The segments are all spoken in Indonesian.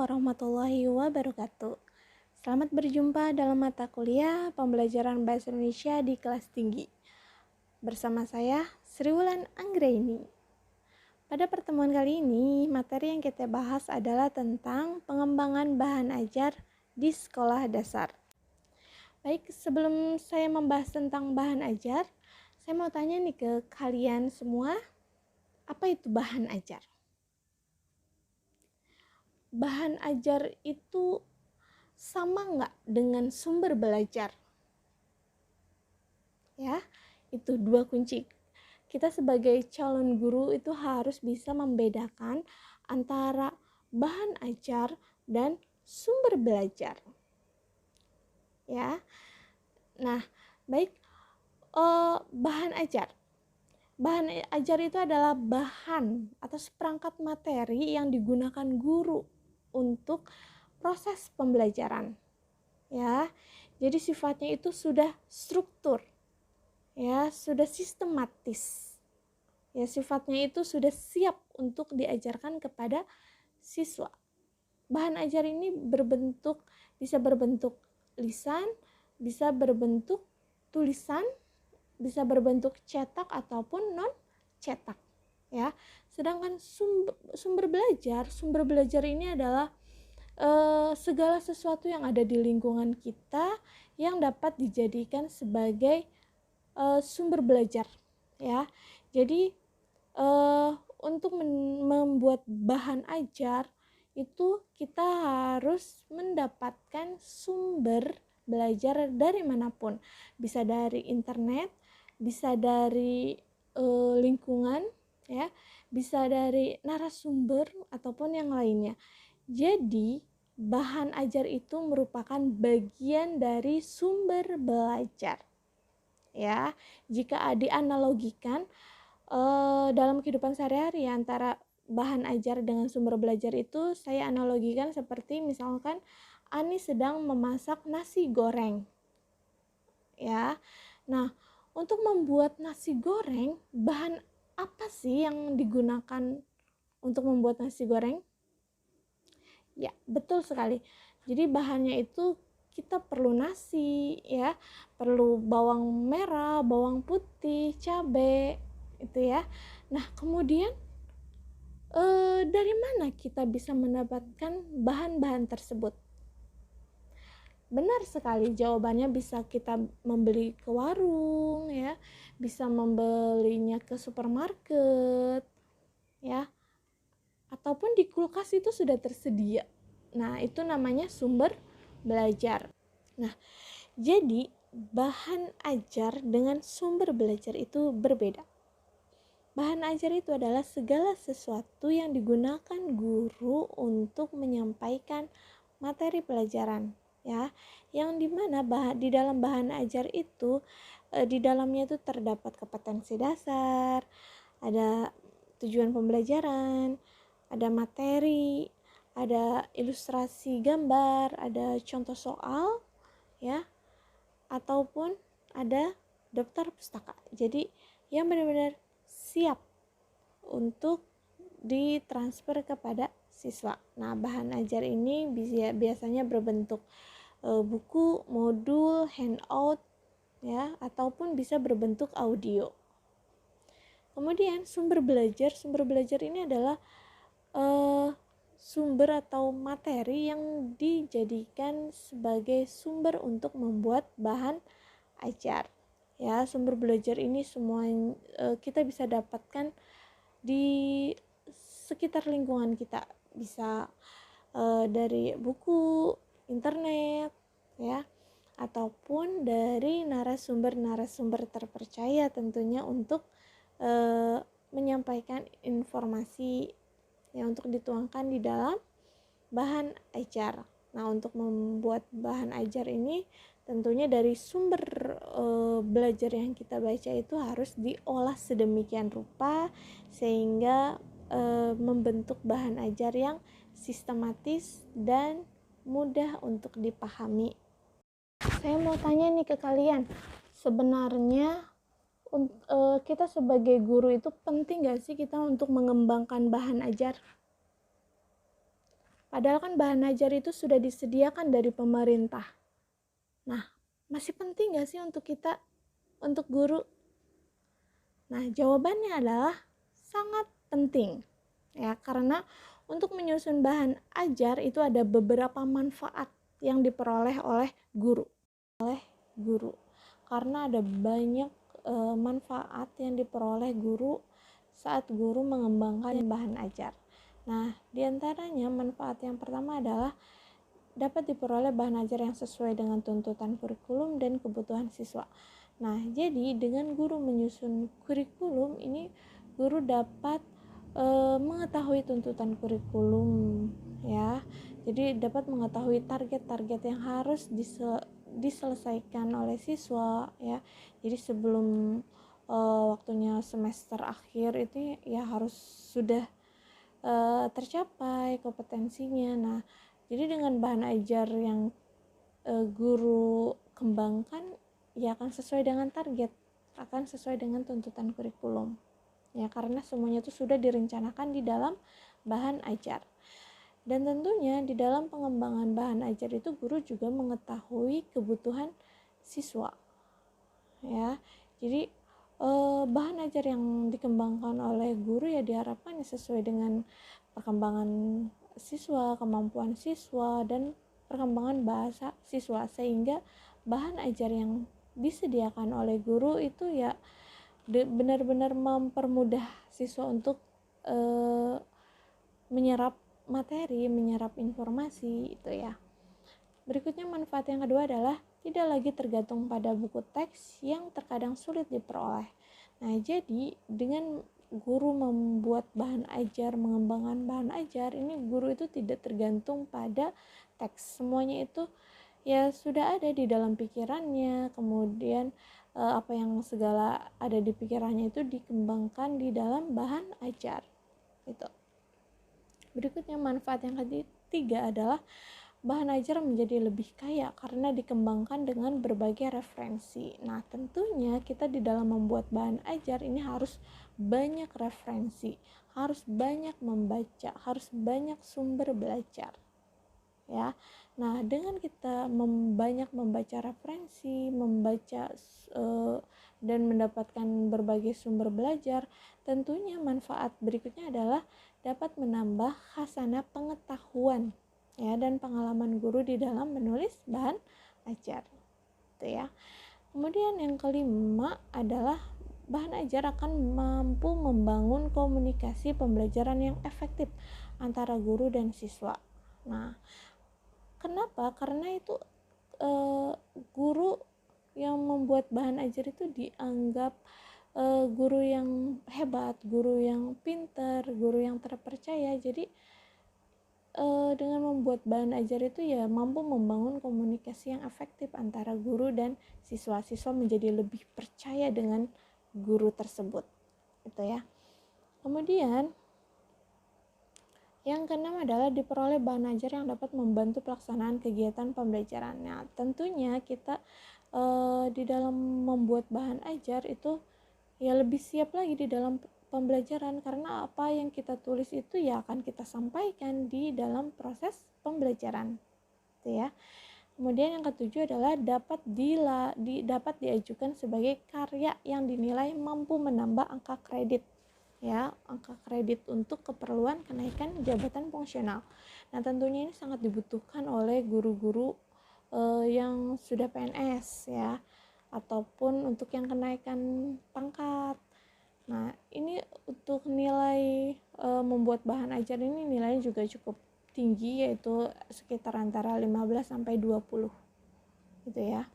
warahmatullahi wabarakatuh. Selamat berjumpa dalam mata kuliah pembelajaran Bahasa Indonesia di kelas tinggi. Bersama saya, Sri Wulan Anggraini. Pada pertemuan kali ini, materi yang kita bahas adalah tentang pengembangan bahan ajar di sekolah dasar. Baik, sebelum saya membahas tentang bahan ajar, saya mau tanya nih ke kalian semua, apa itu bahan ajar? Bahan ajar itu sama nggak dengan sumber belajar? Ya, itu dua kunci. Kita sebagai calon guru itu harus bisa membedakan antara bahan ajar dan sumber belajar. Ya, nah baik, bahan ajar. Bahan ajar itu adalah bahan atau seperangkat materi yang digunakan guru untuk proses pembelajaran. Ya, jadi sifatnya itu sudah struktur. Ya, sudah sistematis. Ya, sifatnya itu sudah siap untuk diajarkan kepada siswa. Bahan ajar ini bisa berbentuk lisan, bisa berbentuk tulisan, bisa berbentuk cetak ataupun non cetak. Ya, sedangkan sumber belajar ini adalah segala sesuatu yang ada di lingkungan kita yang dapat dijadikan sebagai sumber belajar. Ya, jadi untuk membuat bahan ajar itu kita harus mendapatkan sumber belajar dari manapun, bisa dari internet, bisa dari lingkungan, ya, bisa dari narasumber ataupun yang lainnya. Jadi bahan ajar itu merupakan bagian dari sumber belajar. Ya, jika dianalogikan dalam kehidupan sehari-hari antara bahan ajar dengan sumber belajar itu saya analogikan seperti misalkan Ani sedang memasak nasi goreng. Ya. Nah, untuk membuat nasi goreng, bahan apa sih yang digunakan untuk membuat nasi goreng? Ya, betul sekali. Jadi bahannya itu kita perlu nasi, ya, perlu bawang merah, bawang putih, cabai, itu ya. Nah, kemudian dari mana kita bisa mendapatkan bahan-bahan tersebut? Benar sekali, jawabannya bisa kita membeli ke warung, ya, bisa membelinya ke supermarket, ya, ataupun di kulkas itu sudah tersedia. Nah, itu namanya sumber belajar. Nah, jadi bahan ajar dengan sumber belajar itu berbeda. Bahan ajar itu adalah segala sesuatu yang digunakan guru untuk menyampaikan materi pelajaran, ya, yang dimana di dalam bahan ajar itu di dalamnya itu terdapat kompetensi dasar, ada tujuan pembelajaran, ada materi, ada ilustrasi gambar, ada contoh soal, ya, ataupun ada daftar pustaka. Jadi yang benar-benar siap untuk ditransfer kepada siswa. Nah, bahan ajar ini biasanya berbentuk buku, modul, handout, ya, ataupun bisa berbentuk audio. Kemudian sumber belajar ini adalah sumber atau materi yang dijadikan sebagai sumber untuk membuat bahan ajar. Ya, sumber belajar ini semua kita bisa dapatkan di sekitar lingkungan kita, bisa dari buku, internet, ya, ataupun dari narasumber terpercaya tentunya untuk menyampaikan informasi yang untuk dituangkan di dalam bahan ajar. Nah, untuk membuat bahan ajar ini tentunya dari sumber belajar yang kita baca itu harus diolah sedemikian rupa sehingga membentuk bahan ajar yang sistematis dan mudah untuk dipahami. Saya mau tanya nih ke kalian, sebenarnya kita sebagai guru itu penting gak sih kita untuk mengembangkan bahan ajar? Padahal kan bahan ajar itu sudah disediakan dari pemerintah. Nah, masih penting gak sih untuk kita, untuk guru? Nah, jawabannya adalah sangat penting. Ya, karena untuk menyusun bahan ajar itu ada beberapa manfaat yang diperoleh oleh guru. Karena ada banyak manfaat yang diperoleh guru saat guru mengembangkan bahan ajar. Nah, diantaranya manfaat yang pertama adalah dapat diperoleh bahan ajar yang sesuai dengan tuntutan kurikulum dan kebutuhan siswa. Nah, jadi dengan guru menyusun kurikulum ini, guru dapat mengetahui tuntutan kurikulum, ya. Jadi dapat mengetahui target-target yang harus diselesaikan oleh siswa, ya. Jadi sebelum waktunya semester akhir itu ya harus sudah tercapai kompetensinya. Nah, jadi dengan bahan ajar yang guru kembangkan ya akan sesuai dengan target, akan sesuai dengan tuntutan kurikulum. Ya, karena semuanya itu sudah direncanakan di dalam bahan ajar. Dan tentunya di dalam pengembangan bahan ajar itu guru juga mengetahui kebutuhan siswa. Ya. Jadi bahan ajar yang dikembangkan oleh guru ya diharapkan sesuai dengan perkembangan siswa, kemampuan siswa, dan perkembangan bahasa siswa, sehingga bahan ajar yang disediakan oleh guru itu ya benar-benar mempermudah siswa untuk menyerap materi, menyerap informasi itu ya. Berikutnya manfaat yang kedua adalah tidak lagi tergantung pada buku teks yang terkadang sulit diperoleh. Nah, jadi dengan guru membuat bahan ajar, mengembangkan bahan ajar, ini guru itu tidak tergantung pada teks. Semuanya itu ya sudah ada di dalam pikirannya, kemudian apa yang segala ada di pikirannya itu dikembangkan di dalam bahan ajar. Itu. Berikutnya manfaat yang ketiga adalah bahan ajar menjadi lebih kaya karena dikembangkan dengan berbagai referensi. Nah, tentunya kita di dalam membuat bahan ajar ini harus banyak referensi, harus banyak membaca, harus banyak sumber belajar. Ya. Nah, dengan kita banyak membaca referensi, membaca dan mendapatkan berbagai sumber belajar, tentunya manfaat berikutnya adalah dapat menambah khasanah pengetahuan ya dan pengalaman guru di dalam menulis bahan ajar. Itu ya. Kemudian yang kelima adalah bahan ajar akan mampu membangun komunikasi pembelajaran yang efektif antara guru dan siswa. Nah, kenapa? Karena itu guru yang membuat bahan ajar itu dianggap guru yang hebat, guru yang pintar, guru yang terpercaya. Jadi dengan membuat bahan ajar itu ya mampu membangun komunikasi yang efektif antara guru dan siswa. Siswa menjadi lebih percaya dengan guru tersebut. Itu ya. Kemudian yang keenam adalah diperoleh bahan ajar yang dapat membantu pelaksanaan kegiatan pembelajarannya. Tentunya kita di dalam membuat bahan ajar itu ya lebih siap lagi di dalam pembelajaran, karena apa yang kita tulis itu ya akan kita sampaikan di dalam proses pembelajaran. Itu ya. Kemudian yang ketujuh adalah dapat diajukan sebagai karya yang dinilai mampu menambah angka kredit. Ya, angka kredit untuk keperluan kenaikan jabatan fungsional. Nah, tentunya ini sangat dibutuhkan oleh guru-guru yang sudah PNS ya, ataupun untuk yang kenaikan pangkat. Nah, ini untuk nilai membuat bahan ajar ini nilainya juga cukup tinggi, yaitu sekitar antara 15 sampai 20. Gitu ya.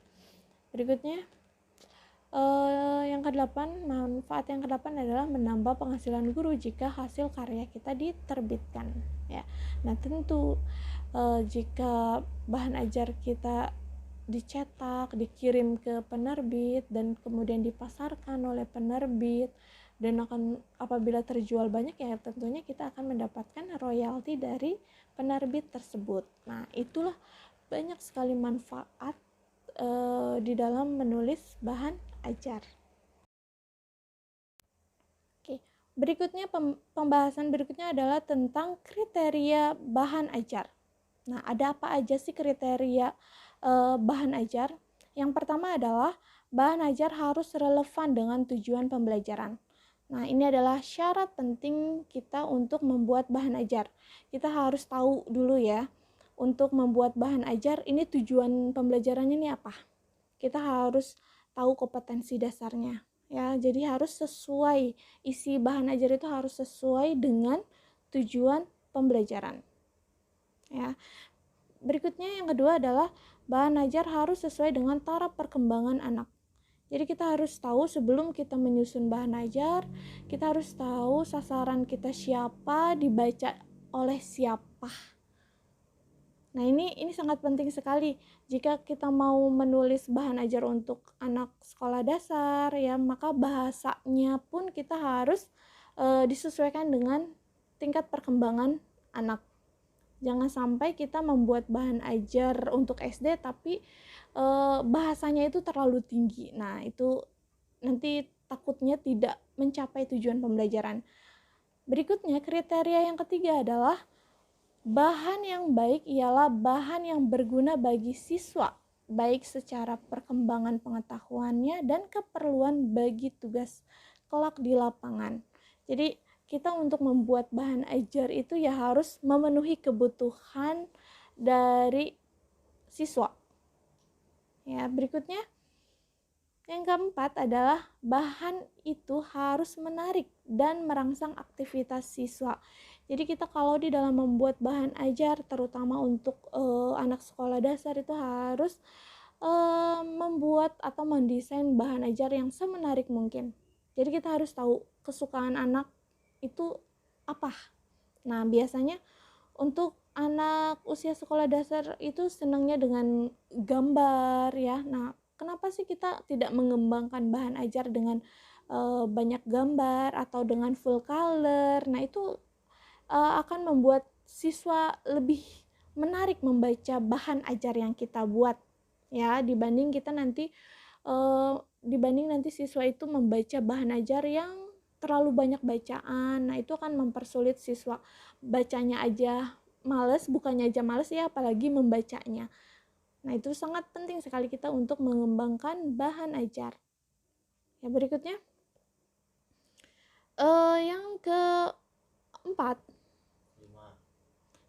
Berikutnya yang ke-8, manfaat yang ke-8 adalah menambah penghasilan guru jika hasil karya kita diterbitkan ya. Nah, tentu jika bahan ajar kita dicetak, dikirim ke penerbit dan kemudian dipasarkan oleh penerbit dan apabila terjual banyak ya tentunya kita akan mendapatkan royalti dari penerbit tersebut. Nah, itulah banyak sekali manfaat di dalam menulis bahan ajar. Oke, berikutnya pembahasan berikutnya adalah tentang kriteria bahan ajar. Nah, ada apa aja sih kriteria bahan ajar? Yang pertama adalah bahan ajar harus relevan dengan tujuan pembelajaran. Nah, ini adalah syarat penting kita untuk membuat bahan ajar. Kita harus tahu dulu ya, untuk membuat bahan ajar ini tujuan pembelajarannya ini apa. Kita harus tahu kompetensi dasarnya. Ya, jadi harus sesuai, isi bahan ajar itu harus sesuai dengan tujuan pembelajaran. Ya. Berikutnya yang kedua adalah bahan ajar harus sesuai dengan taraf perkembangan anak. Jadi kita harus tahu sebelum kita menyusun bahan ajar, kita harus tahu sasaran kita siapa, dibaca oleh siapa. Nah, ini sangat penting sekali. Jika kita mau menulis bahan ajar untuk anak sekolah dasar ya, maka bahasanya pun kita harus disesuaikan dengan tingkat perkembangan anak. Jangan sampai kita membuat bahan ajar untuk SD tapi bahasanya itu terlalu tinggi. Nah, itu nanti takutnya tidak mencapai tujuan pembelajaran. Berikutnya, kriteria yang ketiga adalah bahan yang baik ialah bahan yang berguna bagi siswa, baik secara perkembangan pengetahuannya dan keperluan bagi tugas kelak di lapangan. Jadi kita untuk membuat bahan ajar itu ya harus memenuhi kebutuhan dari siswa. Ya, berikutnya yang keempat adalah bahan itu harus menarik dan merangsang aktivitas siswa. Jadi kita kalau di dalam membuat bahan ajar, terutama untuk anak sekolah dasar itu harus membuat atau mendesain bahan ajar yang semenarik mungkin. Jadi kita harus tahu kesukaan anak itu apa. Nah, biasanya untuk anak usia sekolah dasar itu senangnya dengan gambar ya. Nah, kenapa sih kita tidak mengembangkan bahan ajar dengan banyak gambar atau dengan full color? Nah, itu akan membuat siswa lebih menarik membaca bahan ajar yang kita buat ya, dibanding nanti siswa itu membaca bahan ajar yang terlalu banyak bacaan. Nah, itu akan mempersulit siswa, bacanya aja males, bukannya aja males ya, apalagi membacanya. Nah, itu sangat penting sekali kita untuk mengembangkan bahan ajar. Ya, berikutnya yang keempat,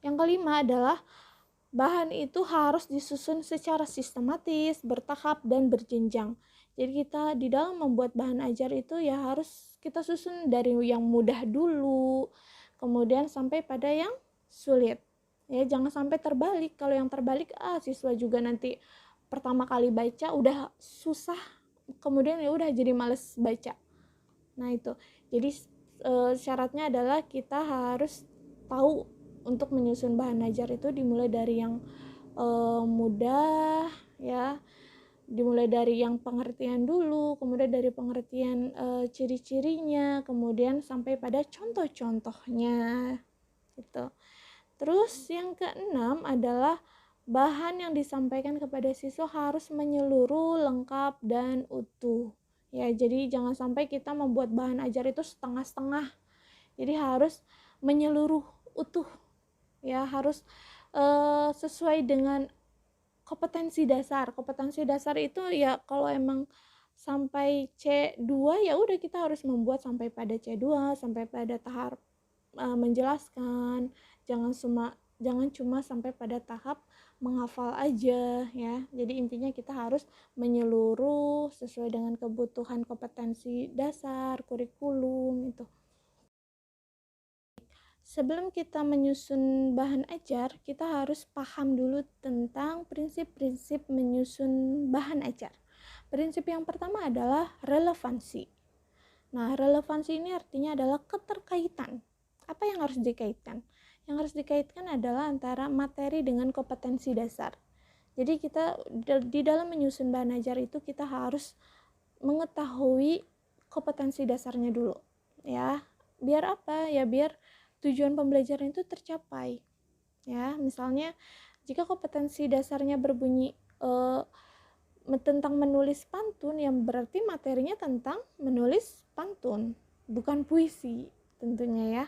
yang kelima adalah bahan itu harus disusun secara sistematis, bertahap, dan berjenjang. Jadi kita di dalam membuat bahan ajar itu ya harus kita susun dari yang mudah dulu, kemudian sampai pada yang sulit. Ya, jangan sampai terbalik. Kalau yang terbalik, siswa juga nanti pertama kali baca udah susah, kemudian ya udah jadi males baca. Nah, itu. Jadi syaratnya adalah kita harus tahu untuk menyusun bahan ajar itu dimulai dari yang mudah ya, dimulai dari yang pengertian dulu, kemudian dari pengertian ciri-cirinya, kemudian sampai pada contoh-contohnya gitu. Terus yang keenam adalah bahan yang disampaikan kepada siswa harus menyeluruh, lengkap, dan utuh. Ya, jadi jangan sampai kita membuat bahan ajar itu setengah-setengah. Jadi harus menyeluruh, utuh. Ya, harus sesuai dengan kompetensi dasar. Kompetensi dasar itu ya kalau emang sampai C2 ya udah kita harus membuat sampai pada C2, sampai pada tahap menjelaskan. Jangan cuma sampai pada tahap menghafal aja ya. Jadi intinya kita harus menyeluruh sesuai dengan kebutuhan kompetensi dasar, kurikulum itu. Sebelum kita menyusun bahan ajar, kita harus paham dulu tentang prinsip-prinsip menyusun bahan ajar. Prinsip yang pertama adalah relevansi. Nah, relevansi ini artinya adalah keterkaitan. Apa yang harus dikaitkan? Yang harus dikaitkan adalah antara materi dengan kompetensi dasar. Jadi kita di dalam menyusun bahan ajar itu kita harus mengetahui kompetensi dasarnya dulu. Ya, biar apa? Ya biar tujuan pembelajaran itu tercapai. Ya, misalnya jika kompetensi dasarnya berbunyi tentang menulis pantun, yang berarti materinya tentang menulis pantun, bukan puisi tentunya ya.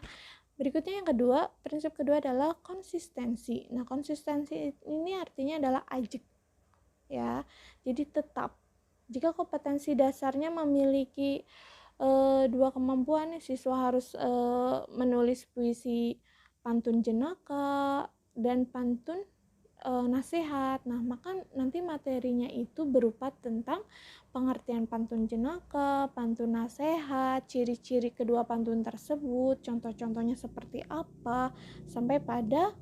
Berikutnya yang kedua, prinsip kedua adalah konsistensi. Nah, konsistensi ini artinya adalah ajak, ya. Jadi tetap. Jika kompetensi dasarnya memiliki dua kemampuan, siswa harus menulis puisi pantun jenaka dan pantun nasihat. Nah, maka nanti materinya itu berupa tentang pengertian pantun jenaka, pantun nasihat, ciri-ciri kedua pantun tersebut, contoh-contohnya seperti apa, sampai pada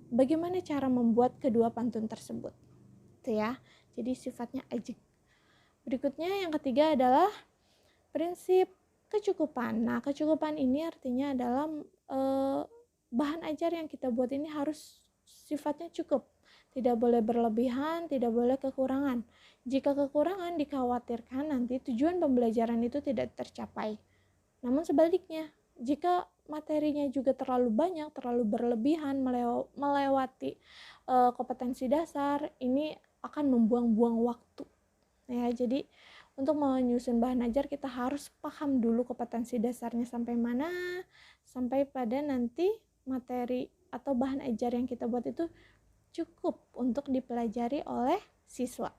bagaimana cara membuat kedua pantun tersebut. Itu ya. Jadi sifatnya ajak. Berikutnya yang ketiga adalah prinsip kecukupan. Nah, kecukupan ini artinya adalah bahan ajar yang kita buat ini harus sifatnya cukup, tidak boleh berlebihan, tidak boleh kekurangan. Jika kekurangan, dikhawatirkan nanti tujuan pembelajaran itu tidak tercapai. Namun sebaliknya, jika materinya juga terlalu banyak, terlalu berlebihan, melewati kompetensi dasar, ini akan membuang-buang waktu. Ya, jadi untuk menyusun bahan ajar kita harus paham dulu kompetensi dasarnya sampai mana, sampai pada nanti materi atau bahan ajar yang kita buat itu cukup untuk dipelajari oleh siswa.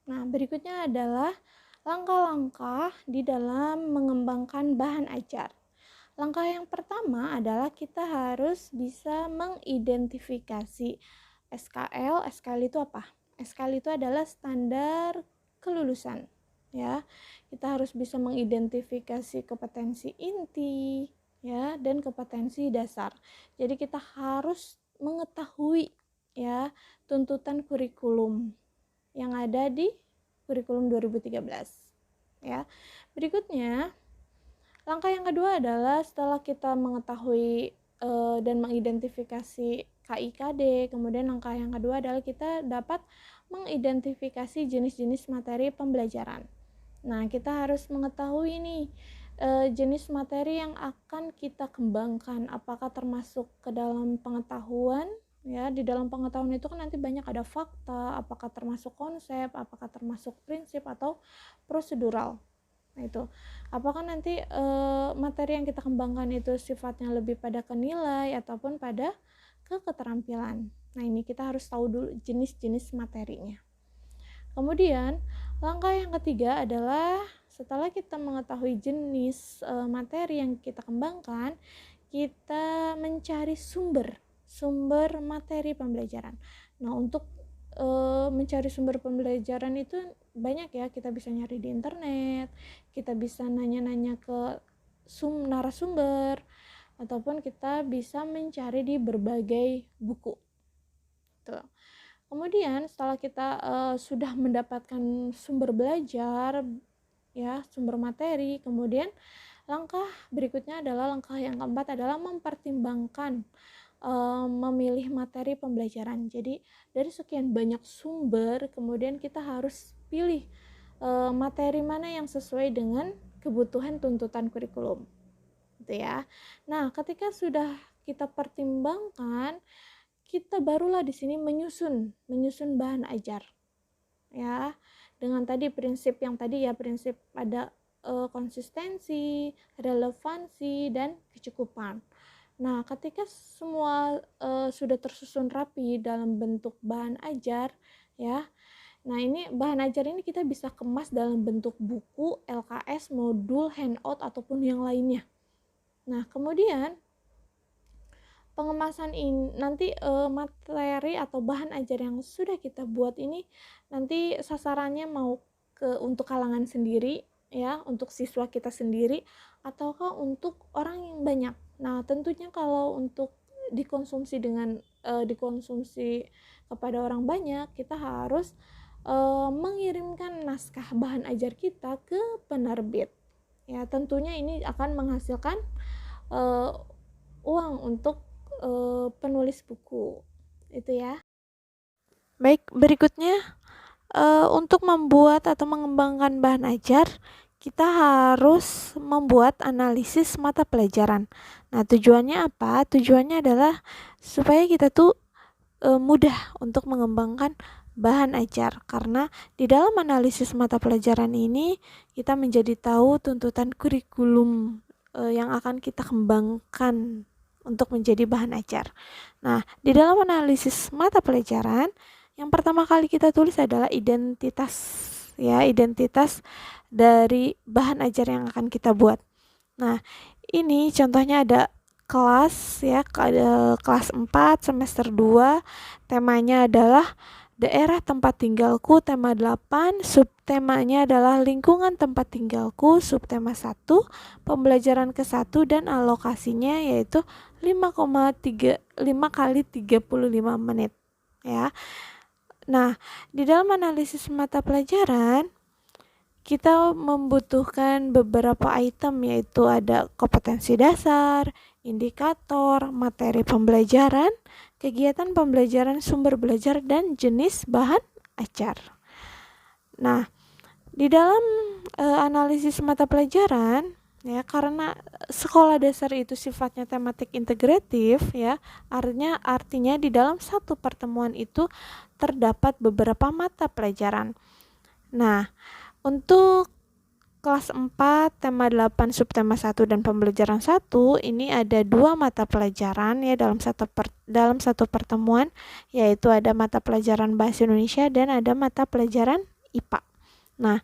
Nah, berikutnya adalah langkah-langkah di dalam mengembangkan bahan ajar. Langkah yang pertama adalah kita harus bisa mengidentifikasi SKL. SKL itu apa? SKL itu adalah standar kelulusan, ya. Kita harus bisa mengidentifikasi kompetensi inti, ya, dan kompetensi dasar. Jadi kita harus mengetahui, ya, tuntutan kurikulum yang ada di kurikulum 2013, ya. Berikutnya, langkah yang kedua adalah setelah kita mengetahui dan mengidentifikasi KIKD, kemudian langkah yang kedua adalah kita dapat mengidentifikasi jenis-jenis materi pembelajaran. Nah, kita harus mengetahui nih jenis materi yang akan kita kembangkan, apakah termasuk ke dalam pengetahuan, ya. Di dalam pengetahuan itu kan nanti banyak ada fakta, apakah termasuk konsep, apakah termasuk prinsip atau prosedural. Nah, itu apakah nanti materi yang kita kembangkan itu sifatnya lebih pada ke nilai ataupun pada ke keterampilan. Nah, ini kita harus tahu dulu jenis-jenis materinya. Kemudian langkah yang ketiga adalah setelah kita mengetahui jenis materi yang kita kembangkan, kita mencari sumber materi pembelajaran. Nah, untuk mencari sumber pembelajaran itu banyak ya, kita bisa nyari di internet, kita bisa nanya-nanya ke narasumber, ataupun kita bisa mencari di berbagai buku. Tuh. Kemudian setelah kita sudah mendapatkan sumber belajar, ya, sumber materi, kemudian langkah berikutnya adalah langkah yang keempat adalah mempertimbangkan memilih materi pembelajaran. Jadi dari sekian banyak sumber, kemudian kita harus pilih materi mana yang sesuai dengan kebutuhan tuntutan kurikulum, gitu ya. Nah, ketika sudah kita pertimbangkan, kita barulah di sini menyusun bahan ajar, ya, dengan tadi prinsip yang tadi ya, prinsip ada konsistensi, relevansi, dan kecukupan. Nah, ketika semua sudah tersusun rapi dalam bentuk bahan ajar, ya. Nah, ini bahan ajar ini kita bisa kemas dalam bentuk buku, LKS, modul, handout ataupun yang lainnya. Nah, kemudian pengemasan ini nanti materi atau bahan ajar yang sudah kita buat ini nanti sasarannya mau untuk kalangan sendiri, ya, untuk siswa kita sendiri, ataukah untuk orang yang banyak. Nah, tentunya kalau untuk dikonsumsi kepada orang banyak, kita harus mengirimkan naskah bahan ajar kita ke penerbit. Ya, tentunya ini akan menghasilkan uang untuk penulis buku. Itu ya. Baik, berikutnya untuk membuat atau mengembangkan bahan ajar, kita harus membuat analisis mata pelajaran. Nah, tujuannya apa? Tujuannya adalah supaya kita tuh mudah untuk mengembangkan bahan ajar, karena di dalam analisis mata pelajaran ini kita menjadi tahu tuntutan kurikulum yang akan kita kembangkan untuk menjadi bahan ajar. Nah, di dalam analisis mata pelajaran, yang pertama kali kita tulis adalah identitas, ya, identitas dari bahan ajar yang akan kita buat. Nah, ini contohnya ada kelas, ya, ada kelas 4 semester 2, temanya adalah daerah tempat tinggalku, tema 8, subtemanya adalah lingkungan tempat tinggalku, subtema 1, pembelajaran ke-1 dan alokasinya yaitu 5 kali 35 menit, ya. Nah, di dalam analisis mata pelajaran kita membutuhkan beberapa item, yaitu ada kompetensi dasar, indikator, materi pembelajaran, kegiatan pembelajaran, sumber belajar, dan jenis bahan ajar. Nah, di dalam analisis mata pelajaran, ya, karena sekolah dasar itu sifatnya tematik integratif, ya, artinya di dalam satu pertemuan itu terdapat beberapa mata pelajaran. Nah, untuk kelas 4, tema 8, subtema 1 dan pembelajaran 1, ini ada 2 mata pelajaran, ya, dalam satu pertemuan, yaitu ada mata pelajaran Bahasa Indonesia dan ada mata pelajaran IPA. Nah,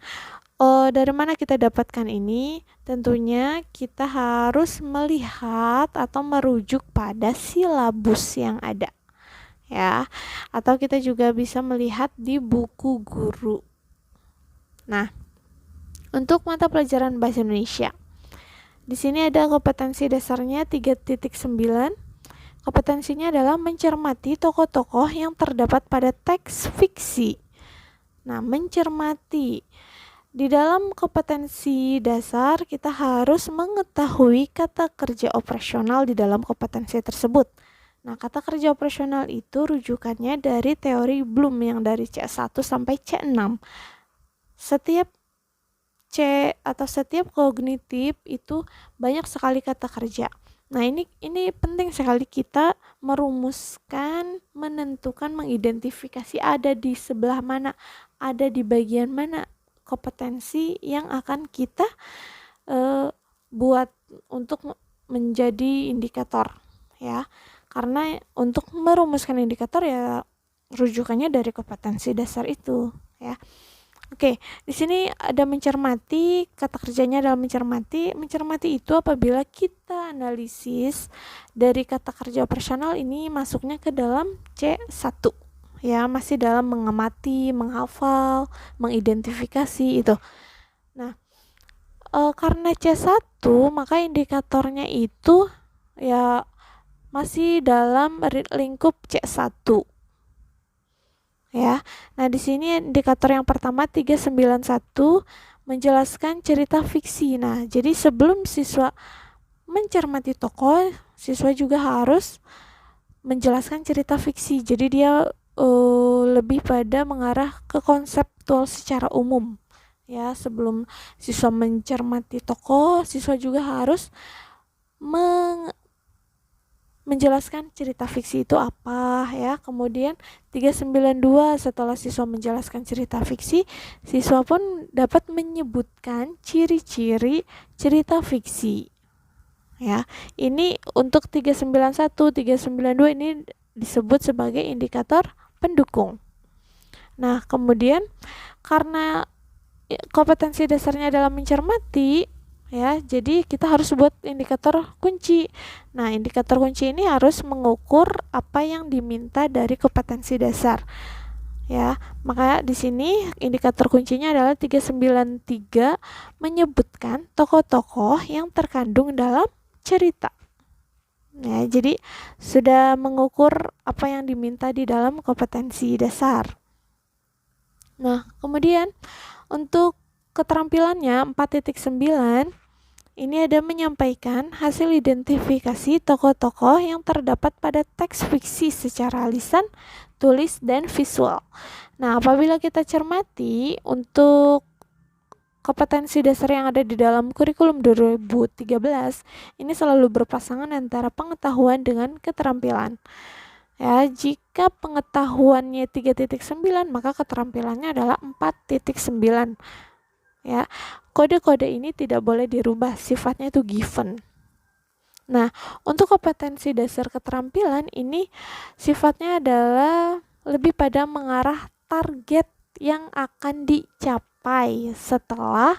dari mana kita dapatkan ini? Tentunya kita harus melihat atau merujuk pada silabus yang ada, ya, atau kita juga bisa melihat di buku guru. Nah, untuk mata pelajaran Bahasa Indonesia, di sini ada kompetensi dasarnya 3.9. Kompetensinya adalah mencermati tokoh-tokoh yang terdapat pada teks fiksi. Nah, mencermati. Di dalam kompetensi dasar, kita harus mengetahui kata kerja operasional di dalam kompetensi tersebut. Nah, kata kerja operasional itu rujukannya dari teori Bloom yang dari C1 sampai C6. Setiap kognitif itu banyak sekali kata kerja. Nah, ini penting sekali kita merumuskan, menentukan, mengidentifikasi ada di sebelah mana, ada di bagian mana kompetensi yang akan kita buat untuk menjadi indikator, ya. Karena untuk merumuskan indikator, ya, rujukannya dari kompetensi dasar itu, ya. Oke, di sini ada mencermati, kata kerjanya adalah mencermati. Mencermati itu apabila kita analisis dari kata kerja operasional ini masuknya ke dalam C1, ya, masih dalam mengamati, menghafal, mengidentifikasi itu. Nah, karena C1 maka indikatornya itu, ya, masih dalam lingkup C1. Ya. Nah, di sini indikator yang pertama 391 menjelaskan cerita fiksi. Nah, jadi sebelum siswa mencermati tokoh, siswa juga harus menjelaskan cerita fiksi. Jadi dia lebih pada mengarah ke konseptual secara umum. Ya, sebelum siswa mencermati tokoh, siswa juga harus menjelaskan cerita fiksi itu apa, ya. Kemudian 392 setelah siswa menjelaskan cerita fiksi, siswa pun dapat menyebutkan ciri-ciri cerita fiksi. Ya. Ini untuk 391, 392 ini disebut sebagai indikator pendukung. Nah, kemudian karena kompetensi dasarnya adalah mencermati, ya, jadi kita harus buat indikator kunci. Nah, indikator kunci ini harus mengukur apa yang diminta dari kompetensi dasar, ya. Maka di sini indikator kuncinya adalah 393 menyebutkan tokoh-tokoh yang terkandung dalam cerita. Ya, jadi sudah mengukur apa yang diminta di dalam kompetensi dasar. Nah, kemudian untuk keterampilannya 4.9 ini ada menyampaikan hasil identifikasi tokoh-tokoh yang terdapat pada teks fiksi secara lisan, tulis, dan visual. Nah, apabila kita cermati untuk kompetensi dasar yang ada di dalam kurikulum 2013, ini selalu berpasangan antara pengetahuan dengan keterampilan. Ya, jika pengetahuannya 3.9, maka keterampilannya adalah 4.9. ya. Kode-kode ini tidak boleh dirubah, sifatnya itu given. Nah, untuk kompetensi dasar keterampilan ini sifatnya adalah lebih pada mengarah target yang akan dicapai setelah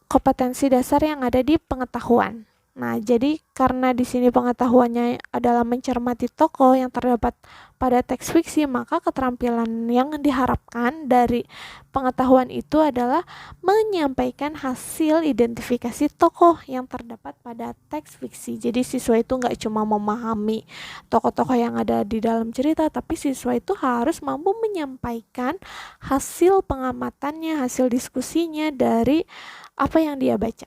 kompetensi dasar yang ada di pengetahuan. Nah, jadi karena di sini pengetahuannya adalah mencermati tokoh yang terdapat pada teks fiksi, maka keterampilan yang diharapkan dari pengetahuan itu adalah menyampaikan hasil identifikasi tokoh yang terdapat pada teks fiksi. Jadi siswa itu nggak cuma memahami tokoh-tokoh yang ada di dalam cerita, tapi siswa itu harus mampu menyampaikan hasil pengamatannya, hasil diskusinya dari apa yang dia baca,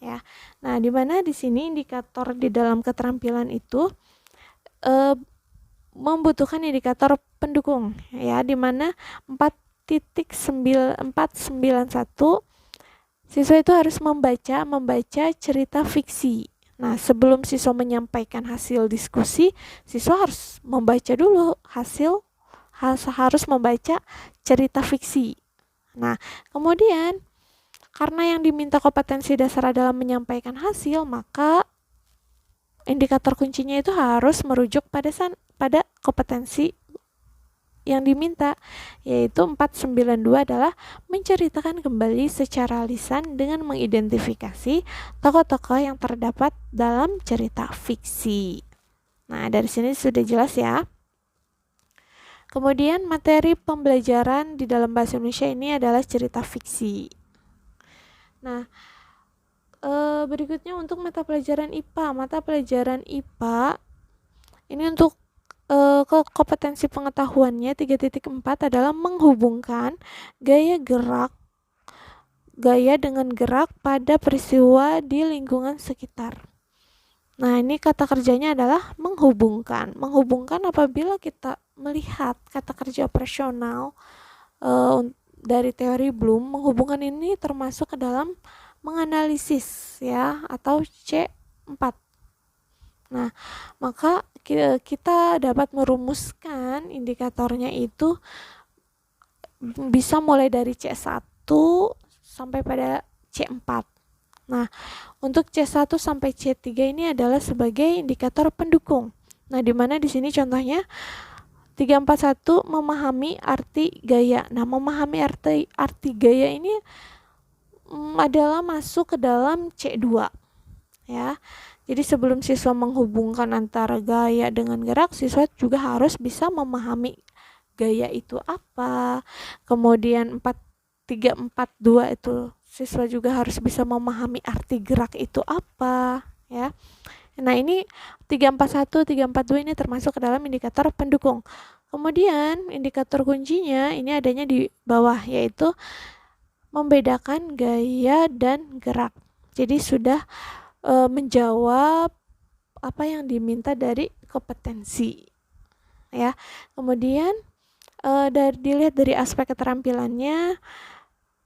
ya. Nah, di mana di sini indikator di dalam keterampilan itu membutuhkan indikator pendukung, ya, di mana 4.491 siswa itu harus membaca cerita fiksi. Nah, sebelum siswa menyampaikan hasil diskusi, siswa harus membaca dulu harus membaca cerita fiksi. Nah, kemudian karena yang diminta kompetensi dasar adalah menyampaikan hasil, maka indikator kuncinya itu harus merujuk pada kompetensi yang diminta, yaitu 492 adalah menceritakan kembali secara lisan dengan mengidentifikasi tokoh-tokoh yang terdapat dalam cerita fiksi. Nah, dari sini sudah jelas ya. Kemudian materi pembelajaran di dalam bahasa Indonesia ini adalah cerita fiksi. Nah, berikutnya untuk mata pelajaran IPA. Mata pelajaran IPA ini untuk kompetensi pengetahuannya 3.4 adalah menghubungkan gaya dengan gerak pada peristiwa di lingkungan sekitar. Nah, ini kata kerjanya adalah menghubungkan. Menghubungkan apabila kita melihat kata kerja operasional dari teori Bloom, menghubungkan ini termasuk ke dalam menganalisis, ya, atau C4. Nah, maka kita dapat merumuskan indikatornya itu bisa mulai dari C1 sampai pada C4. Nah, untuk C1 sampai C3 ini adalah sebagai indikator pendukung. Nah, di mana di sini contohnya 341 memahami arti gaya. Nah, memahami arti gaya ini adalah masuk ke dalam C2, ya. Jadi sebelum siswa menghubungkan antara gaya dengan gerak, siswa juga harus bisa memahami gaya itu apa. Kemudian 342 itu siswa juga harus bisa memahami arti gerak itu apa, ya. Nah, ini 341, 342 ini termasuk ke dalam indikator pendukung. Kemudian indikator kuncinya ini adanya di bawah, yaitu membedakan gaya dan gerak. Jadi sudah menjawab apa yang diminta dari kompetensi, ya. Kemudian dilihat dari aspek keterampilannya,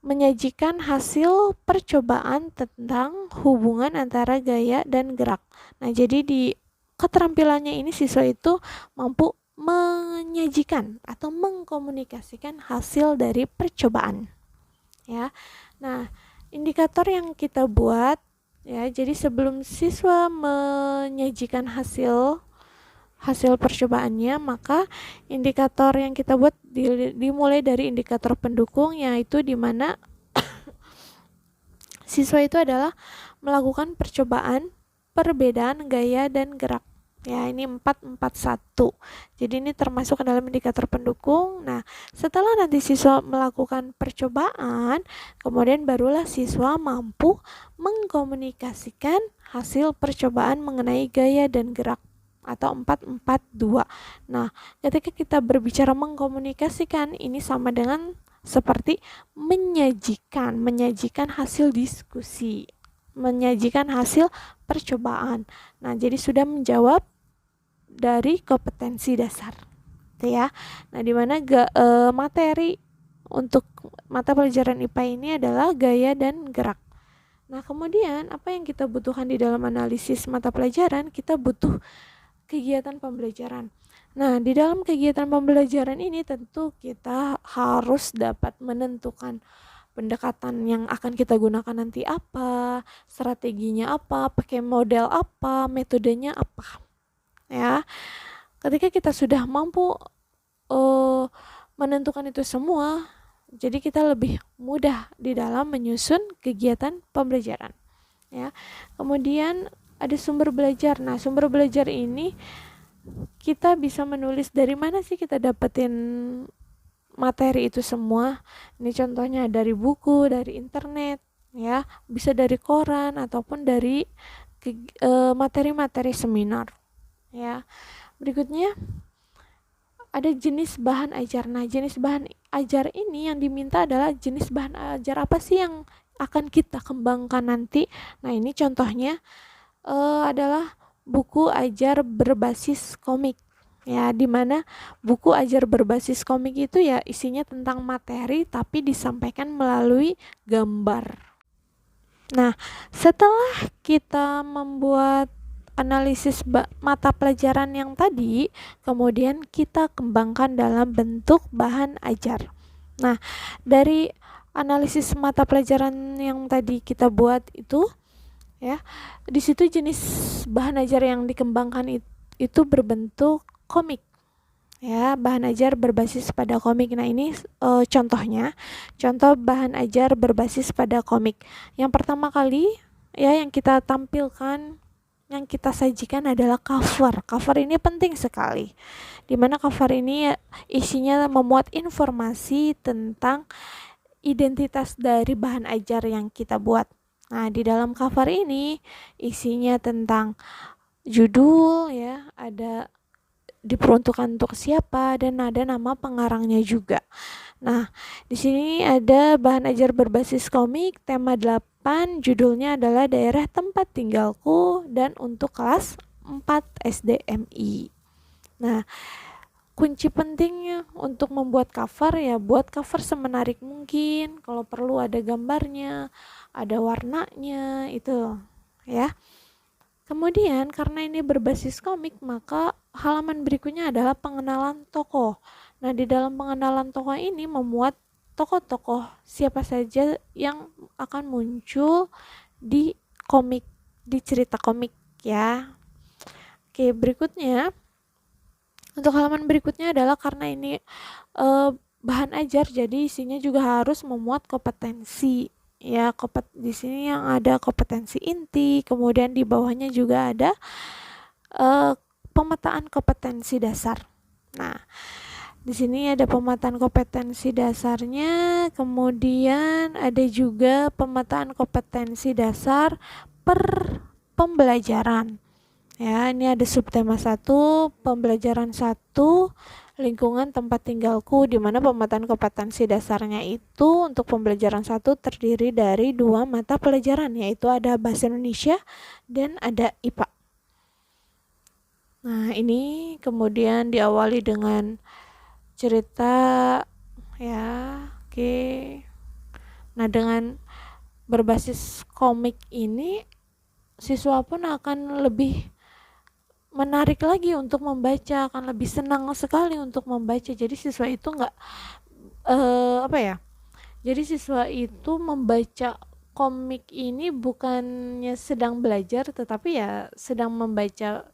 menyajikan hasil percobaan tentang hubungan antara gaya dan gerak. Nah, jadi di keterampilannya ini siswa itu mampu menyajikan atau mengkomunikasikan hasil dari percobaan, ya. Nah, indikator yang kita buat, ya, jadi sebelum siswa menyajikan hasil percobaannya, maka indikator yang kita buat dimulai dari indikator pendukung, yaitu di mana siswa itu adalah melakukan percobaan perbedaan gaya dan gerak. Ya, ini 441. Jadi ini termasuk ke dalam indikator pendukung. Nah, setelah nanti siswa melakukan percobaan, kemudian barulah siswa mampu mengkomunikasikan hasil percobaan mengenai gaya dan gerak, atau 442. Nah, ketika kita berbicara mengkomunikasikan, ini sama dengan seperti menyajikan hasil diskusi, menyajikan hasil percobaan. Nah, jadi sudah menjawab dari kompetensi dasar, ya. Nah, di mana materi untuk mata pelajaran IPA ini adalah gaya dan gerak. Nah, kemudian apa yang kita butuhkan di dalam analisis mata pelajaran? Kita butuh kegiatan pembelajaran. Nah, di dalam kegiatan pembelajaran ini tentu kita harus dapat menentukan pendekatan yang akan kita gunakan nanti apa, strateginya apa, pakai model apa, metodenya apa. Ya, ketika kita sudah mampu menentukan itu semua, jadi kita lebih mudah di dalam menyusun kegiatan pembelajaran. Ya, kemudian ada sumber belajar. Nah, sumber belajar ini kita bisa menulis dari mana sih kita dapetin materi itu semua. Ini contohnya dari buku, dari internet, ya, bisa dari koran ataupun dari materi-materi seminar. Ya, berikutnya ada jenis bahan ajar. Nah, jenis bahan ajar ini yang diminta adalah jenis bahan ajar apa sih yang akan kita kembangkan nanti. Nah, ini contohnya adalah buku ajar berbasis komik. Ya, dimana buku ajar berbasis komik itu ya isinya tentang materi tapi disampaikan melalui gambar. Nah, setelah kita membuat analisis mata pelajaran yang tadi, kemudian kita kembangkan dalam bentuk bahan ajar. Nah, dari analisis mata pelajaran yang tadi kita buat itu, ya, di situ jenis bahan ajar yang dikembangkan itu berbentuk komik. Ya, bahan ajar berbasis pada komik. Nah, ini contohnya, contoh bahan ajar berbasis pada komik. Yang pertama kali ya yang kita tampilkan, yang kita sajikan adalah cover. Cover ini penting sekali. Dimana cover ini isinya memuat informasi tentang identitas dari bahan ajar yang kita buat. Nah, di dalam cover ini isinya tentang judul, ya, ada diperuntukkan untuk siapa, dan ada nama pengarangnya juga. Nah, di sini ada bahan ajar berbasis komik, tema 8, judulnya adalah Daerah Tempat Tinggalku, dan untuk kelas 4 SDMI. Nah, kunci pentingnya untuk membuat cover ya buat cover semenarik mungkin. Kalau perlu ada gambarnya, ada warnanya, itu ya. Kemudian karena ini berbasis komik, maka halaman berikutnya adalah pengenalan tokoh. Nah, di dalam pengenalan tokoh ini memuat tokoh-tokoh siapa saja yang akan muncul di komik, di cerita komik ya. Oke, berikutnya untuk halaman berikutnya adalah karena ini bahan ajar, jadi isinya juga harus memuat kompetensi. Ya, di sini yang ada kompetensi inti, kemudian di bawahnya juga ada pemetaan kompetensi dasar. Nah, di sini ada pemetaan kompetensi dasarnya, kemudian ada juga pemetaan kompetensi dasar per pembelajaran. Ya, ini ada subtema 1, pembelajaran 1, lingkungan tempat tinggalku, di mana pemetaan kompetensi dasarnya itu untuk pembelajaran 1 terdiri dari 2 mata pelajaran, yaitu ada bahasa Indonesia dan ada IPA. Nah, ini kemudian diawali dengan cerita ya, oke. Nah, dengan berbasis komik ini siswa pun akan lebih menarik lagi untuk membaca, akan lebih senang sekali untuk membaca. Jadi siswa itu jadi siswa itu membaca komik ini bukannya sedang belajar, tetapi ya sedang membaca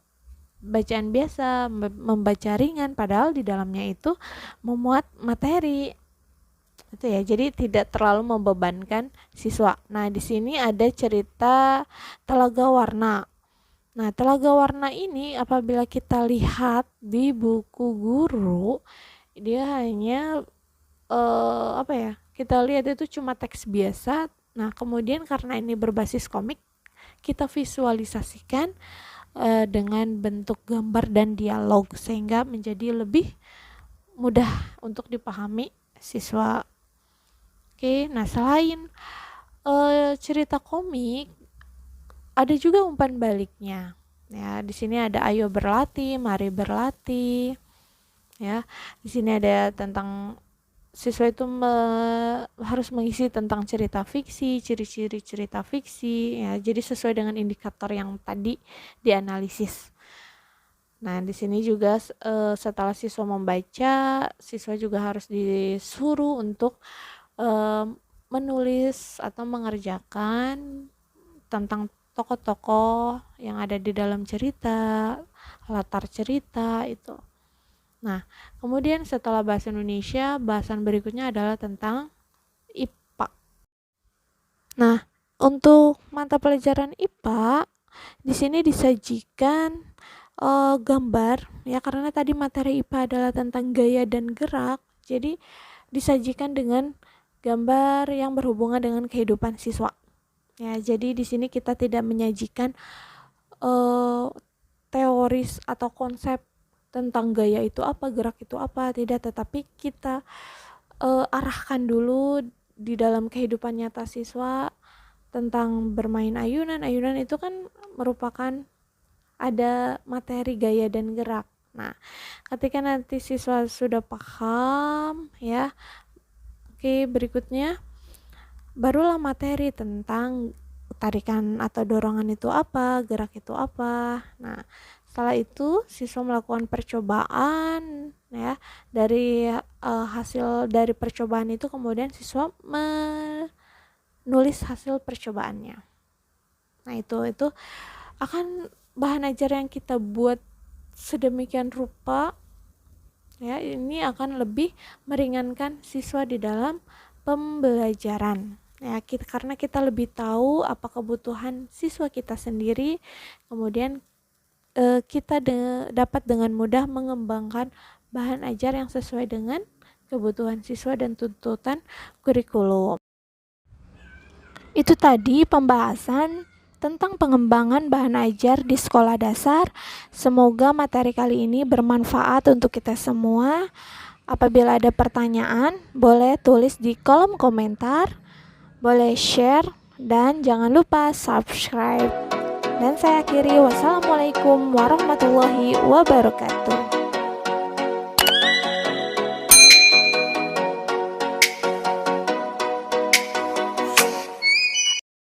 bacaan biasa, membaca ringan, padahal di dalamnya itu memuat materi. Itu ya, jadi tidak terlalu membebankan siswa. Nah, di sini ada cerita Telaga Warna. Nah, Telaga Warna ini apabila kita lihat di buku guru, dia hanya kita lihat itu cuma teks biasa. Nah, kemudian karena ini berbasis komik, kita visualisasikan dengan bentuk gambar dan dialog sehingga menjadi lebih mudah untuk dipahami siswa. Oke, nah selain cerita komik, ada juga umpan baliknya. Ya, di sini ada ayo berlatih, mari berlatih. Ya, di sini ada tentang siswa itu harus mengisi tentang cerita fiksi, ciri-ciri cerita fiksi. Ya, jadi sesuai dengan indikator yang tadi dianalisis. Nah, di sini juga setelah siswa membaca, siswa juga harus disuruh untuk menulis atau mengerjakan tentang tokoh-tokoh yang ada di dalam cerita, latar cerita itu. Nah, kemudian setelah bahasa Indonesia, bahasan berikutnya adalah tentang IPA. Nah, untuk mata pelajaran IPA, di sini disajikan gambar ya, karena tadi materi IPA adalah tentang gaya dan gerak, jadi disajikan dengan gambar yang berhubungan dengan kehidupan siswa. Ya, jadi di sini kita tidak menyajikan teoris atau konsep tentang gaya itu apa, gerak itu apa, tidak, tetapi kita arahkan dulu di dalam kehidupan nyata siswa tentang bermain ayunan. Ayunan itu kan merupakan ada materi gaya dan gerak. Nah, ketika nanti siswa sudah paham ya, oke, berikutnya barulah materi tentang tarikan atau dorongan itu apa, gerak itu apa. Nah, setelah itu siswa melakukan percobaan ya. Dari hasil dari percobaan itu kemudian siswa menulis hasil percobaannya. Nah, itu akan bahan ajar yang kita buat sedemikian rupa ya, ini akan lebih meringankan siswa di dalam pembelajaran ya, karena kita lebih tahu apa kebutuhan siswa kita sendiri, kemudian kita dapat dengan mudah mengembangkan bahan ajar yang sesuai dengan kebutuhan siswa dan tuntutan kurikulum. Itu tadi pembahasan tentang pengembangan bahan ajar di sekolah dasar. Semoga materi kali ini bermanfaat untuk kita semua. Apabila ada pertanyaan, boleh tulis di kolom komentar, boleh share, dan jangan lupa subscribe. Dan saya akhiri, wassalamualaikum warahmatullahi wabarakatuh.